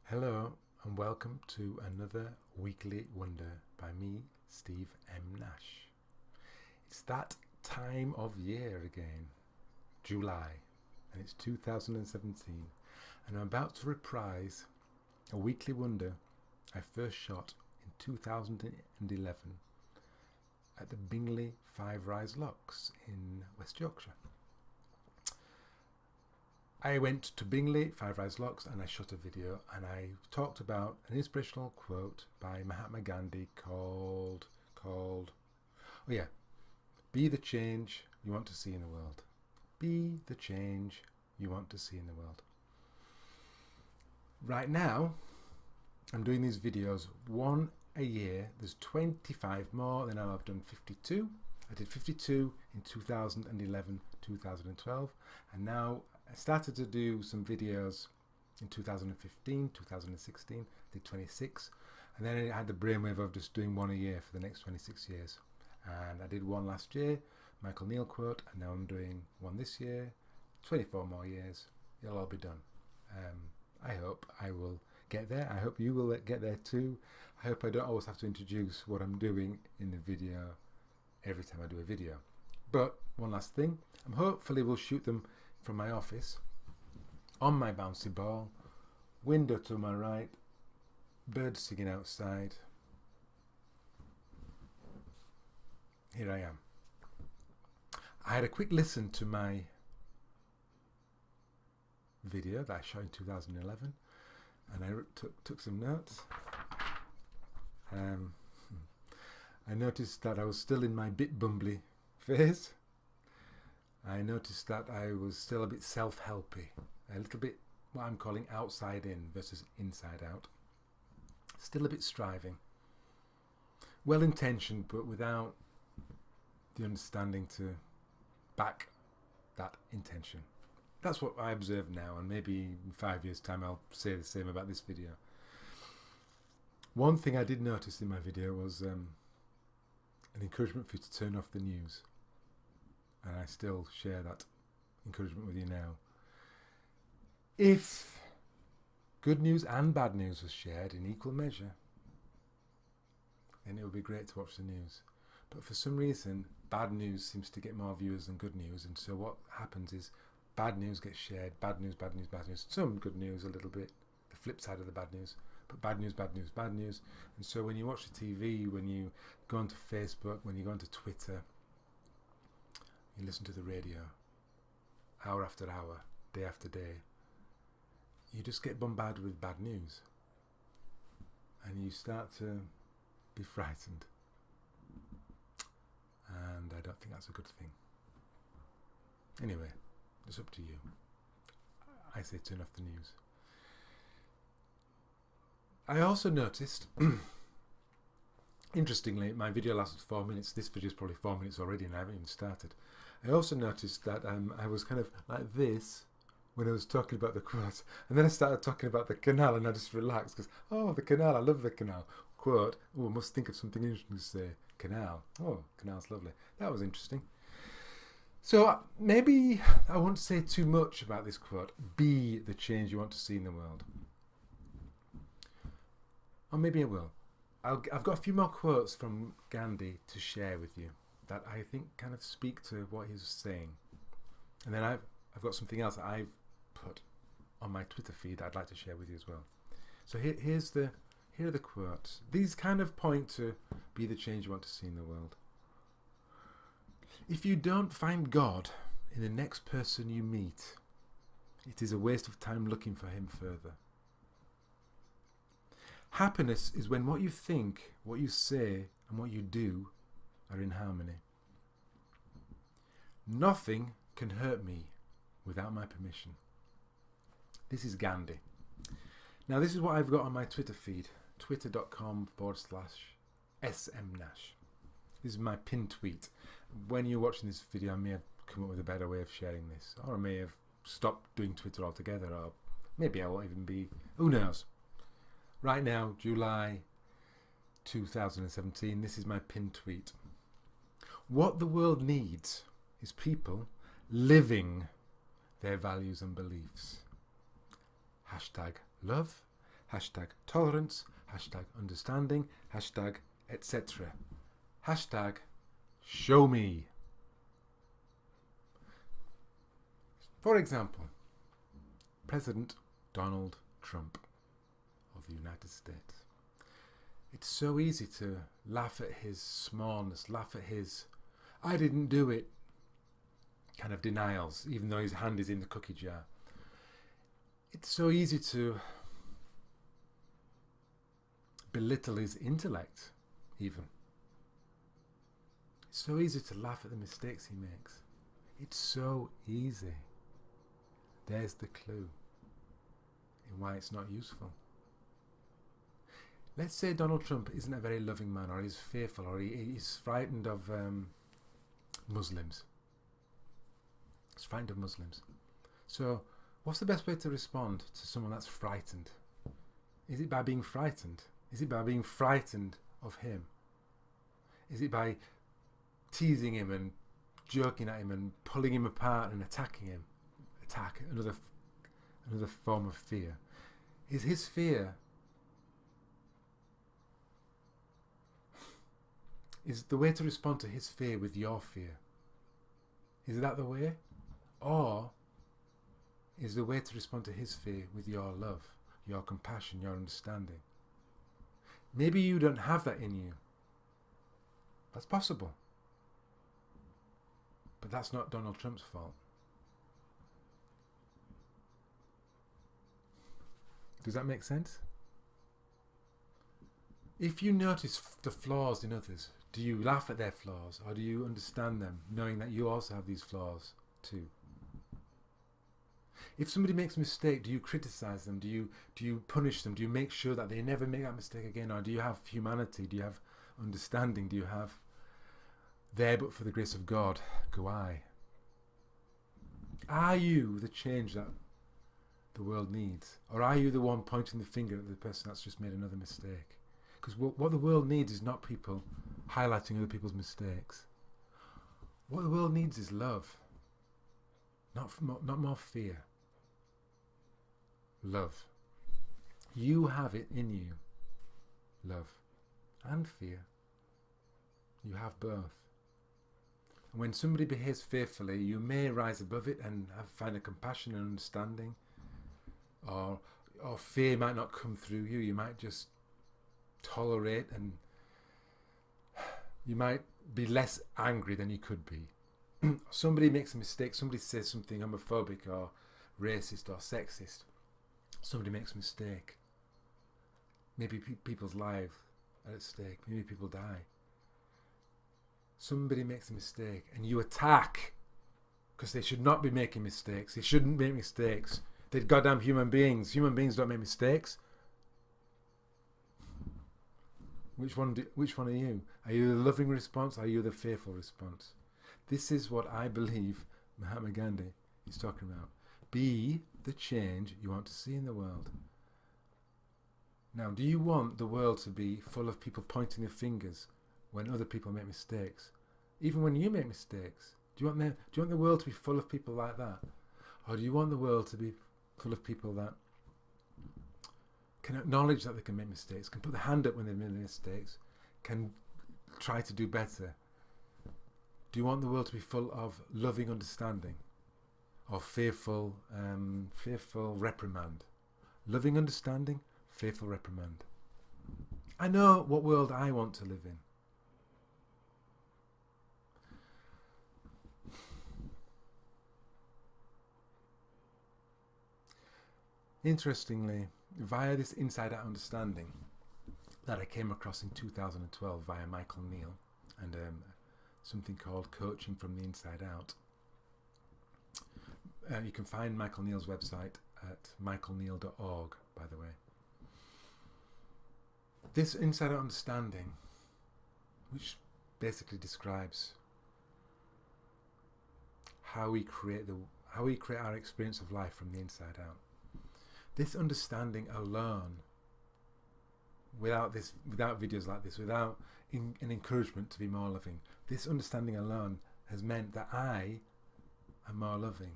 Hello and welcome to another Weekly Wonder by me, Steve M. Nash. It's that time of year again, July, and it's 2017, and I'm about to reprise a Weekly Wonder I first shot in 2011 at the Bingley Five Rise Locks in West Yorkshire. I went to Bingley Five Rise Locks and I shot a video and I talked about an inspirational quote by Mahatma Gandhi called be the change you want to see in the world. Be the change you want to see in the world. Right now I'm doing these videos one a year. There's 25 more, then I've done 52. I did 52 in 2011, 2012, and now I started to do some videos in 2015, 2016, did 26, and then I had the brainwave of just doing one a year for the next 26 years. And I did one last year, Michael Neal quote, and now I'm doing one this year, 24 more years, it'll all be done. I hope I will get there. I hope you will get there too. I hope I don't always have to introduce what I'm doing in the video every time I do a video. But one last thing, hopefully we'll shoot them from my office, on my bouncy ball, window to my right, birds singing outside. Here I am. I had a quick listen to my video that I shot in 2011 and I took some notes. I noticed that I was still in my bit bumbly phase. I noticed that I was still a bit self-helpy, a little bit what I'm calling outside in versus inside out. Still a bit striving. Well intentioned, but without the understanding to back that intention. That's what I observe now, and maybe in 5 years' time I'll say the same about this video. One thing I did notice in my video was an encouragement for you to turn off the news. And I still share that encouragement with you now. If good news and bad news was shared in equal measure, then it would be great to watch the news. But for some reason, bad news seems to get more viewers than good news. And so what happens is bad news gets shared, bad news, bad news, bad news. Some good news a little bit, the flip side of the bad news. But bad news, bad news, bad news. And so when you watch the TV, when you go onto Facebook, when you go onto Twitter, you listen to the radio, hour after hour, day after day, you just get bombarded with bad news. And you start to be frightened. And I don't think that's a good thing. Anyway, it's up to you. I say turn off the news. I also noticed, interestingly, my video lasted 4 minutes. This video is probably 4 minutes already and I haven't even started. I also noticed that I was kind of like this when I was talking about the quote, and then I started talking about the canal and I just relaxed because, oh, the canal, I love the canal. Quote, oh, I must think of something interesting to say. Canal. Oh, canal's lovely. That was interesting. So maybe I won't say too much about this quote. Be the change you want to see in the world. Or maybe I will. I've got a few more quotes from Gandhi to share with you that I think kind of speak to what he was saying. And then I've got something else that I've put on my Twitter feed that I'd like to share with you as well. So here are the quotes. These kind of point to be the change you want to see in the world. If you don't find God in the next person you meet, it is a waste of time looking for him further. Happiness is when what you think, what you say, and what you do are in harmony. Nothing can hurt me without my permission. This is Gandhi. Now this is what I've got on my Twitter feed, twitter.com/smnash. This is my pinned tweet. When you're watching this video, I may have come up with a better way of sharing this, or I may have stopped doing Twitter altogether, or maybe I won't even be, who knows. Right now, July 2017, this is my pinned tweet. What the world needs is people living their values and beliefs. Hashtag love, hashtag tolerance, hashtag understanding, hashtag etc. Hashtag show me. For example, President Donald Trump of the United States. It's so easy to laugh at his smallness, laugh at his I didn't do it kind of denials, even though his hand is in the cookie jar. It's so easy to belittle his intellect, even. It's so easy to laugh at the mistakes he makes. It's so easy. There's the clue in why it's not useful. Let's say Donald Trump isn't a very loving man, or he's fearful, or he's frightened of Muslims. He's frightened of Muslims. So, what's the best way to respond to someone that's frightened? Is it by being frightened? Is it by being frightened of him? Is it by teasing him and joking at him and pulling him apart and attacking him? Attack, another form of fear. Is his fear, is the way to respond to his fear with your fear? Is that the way? Or is the way to respond to his fear with your love, your compassion, your understanding? Maybe you don't have that in you. That's possible. But that's not Donald Trump's fault. Does that make sense? If you notice the flaws in others, do you laugh at their flaws, or do you understand them, knowing that you also have these flaws too? If somebody makes a mistake, do you criticize them? Do you punish them? Do you make sure that they never make that mistake again? Or do you have humanity? Do you have understanding? Do you have there but for the grace of God go I? Are you the change that the world needs? Or are you the one pointing the finger at the person that's just made another mistake? Because what the world needs is not people highlighting other people's mistakes. What the world needs is love. Not more fear. Love. You have it in you. Love and fear. You have both. And when somebody behaves fearfully, you may rise above it and find a compassion and understanding. Or fear might not come through you. You might just tolerate, and you might be less angry than you could be. Somebody makes a mistake, somebody says something homophobic or racist or sexist. Somebody makes a mistake. Maybe people's lives are at stake. Maybe people die. Somebody makes a mistake and you attack because they should not be making mistakes. They shouldn't make mistakes. They're goddamn human beings. Human beings don't make mistakes. Which one are you? Are you the loving response? Are you the fearful response? This is what I believe Mahatma Gandhi is talking about. Be the change you want to see in the world. Now, do you want the world to be full of people pointing their fingers when other people make mistakes? Even when you make mistakes? Do you want the world to be full of people like that? Or do you want the world to be full of people that can acknowledge that they can make mistakes, can put their hand up when they've made mistakes, can try to do better? Do you want the world to be full of loving understanding, or fearful reprimand? Loving understanding, fearful reprimand. I know what world I want to live in. Interestingly, via this inside-out understanding that I came across in 2012 via Michael Neal and something called Coaching from the Inside Out. You can find Michael Neal's website at michaelneal.org, by the way. This inside-out understanding, which basically describes how we create our experience of life from the inside out. This understanding alone, without videos like this, without an encouragement to be more loving, this understanding alone has meant that I am more loving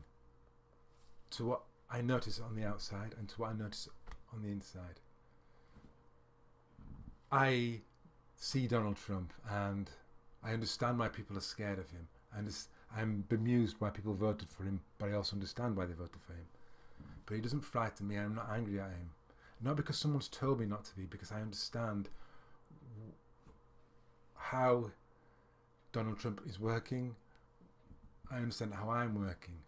to what I notice on the outside and to what I notice on the inside. I see Donald Trump and I understand why people are scared of him. I'm bemused why people voted for him, but I also understand why they voted for him. But he doesn't frighten me. I'm not angry at him. Not because someone's told me not to be, because I understand how Donald Trump is working. I understand how I'm working.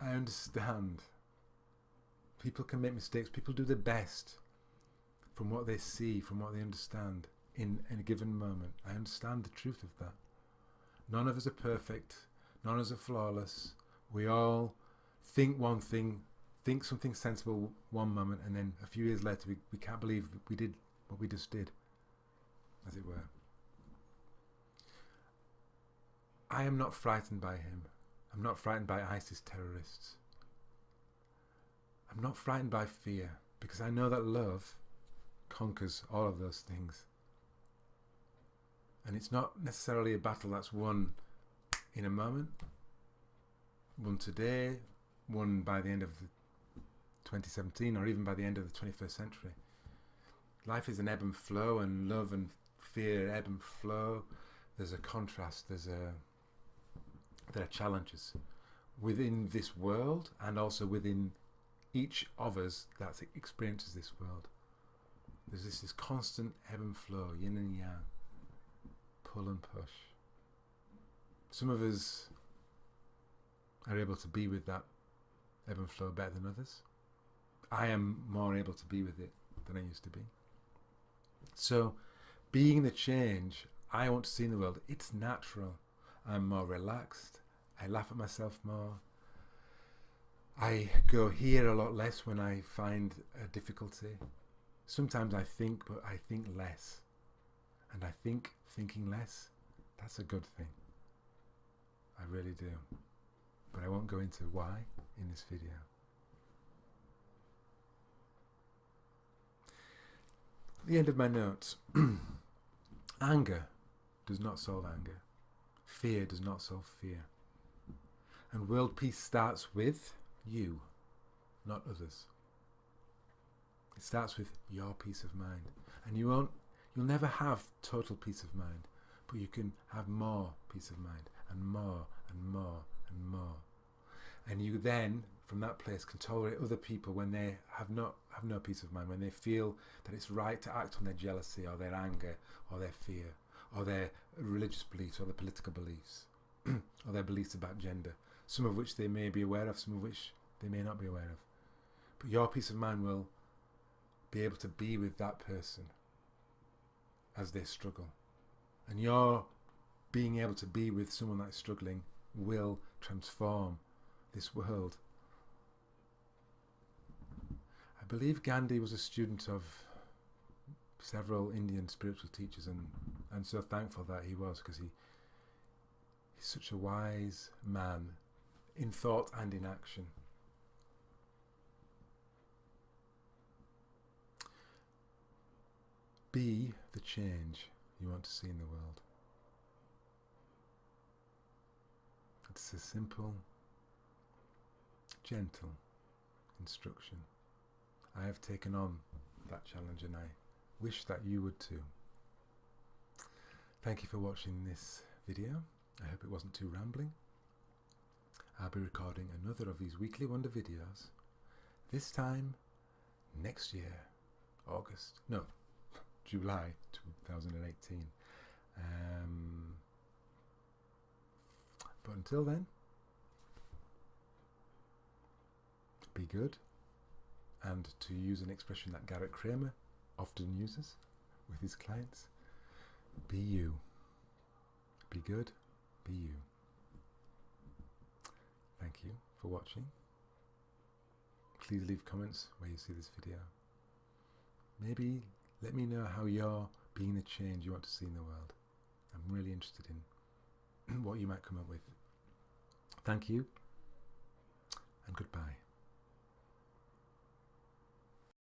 I understand. People can make mistakes. People do their best from what they see, from what they understand in a given moment. I understand the truth of that. None of us are perfect. None of us are flawless. We all think one thing, think something sensible one moment, and then a few years later we can't believe we did what we just did, as it were. I am not frightened by him. I'm not frightened by ISIS terrorists. I'm not frightened by fear, because I know that love conquers all of those things. And it's not necessarily a battle that's won in a moment, won today, won by the end of 2017, or even by the end of the 21st century. Life is an ebb and flow, and love and fear ebb and flow. There's a contrast, there are challenges within this world, and also within each of us that experiences this world. There's this constant ebb and flow, yin and yang, pull and push. Some of us are able to be with that ebb and flow better than others. I am more able to be with it than I used to be. So, being the change I want to see in the world, it's natural. I'm more relaxed. I laugh at myself more. I go here a lot less when I find a difficulty. Sometimes I think, but I think less. And I think thinking less, that's a good thing. I really do. But I won't go into why in this video. The end of my notes. Anger does not solve anger. Fear does not solve fear. And world peace starts with you, not others. It starts with your peace of mind. And you'll never have total peace of mind, but you can have more peace of mind, and more and more and more. And you then, from that place, can tolerate other people when they have no peace of mind, when they feel that it's right to act on their jealousy or their anger or their fear or their religious beliefs or their political beliefs or their beliefs about gender, some of which they may be aware of, some of which they may not be aware of. But your peace of mind will be able to be with that person as they struggle. And your being able to be with someone that's struggling will transform this world. I believe Gandhi was a student of several Indian spiritual teachers, and I'm so thankful that he was, because he's such a wise man in thought and in action. Be the change you want to see in the world. It's a simple, gentle instruction. I have taken on that challenge, and I wish that you would too. Thank you for watching this video. I hope it wasn't too rambling. I'll be recording another of these weekly wonder videos, this time next year, July 2018. But until then, be good, and to use an expression that Garrett Kramer often uses with his clients, be you. Be good, be you. Thank you for watching. Please leave comments where you see this video. Maybe let me know how you're being the change you want to see in the world. I'm really interested in what you might come up with. Thank you, and goodbye.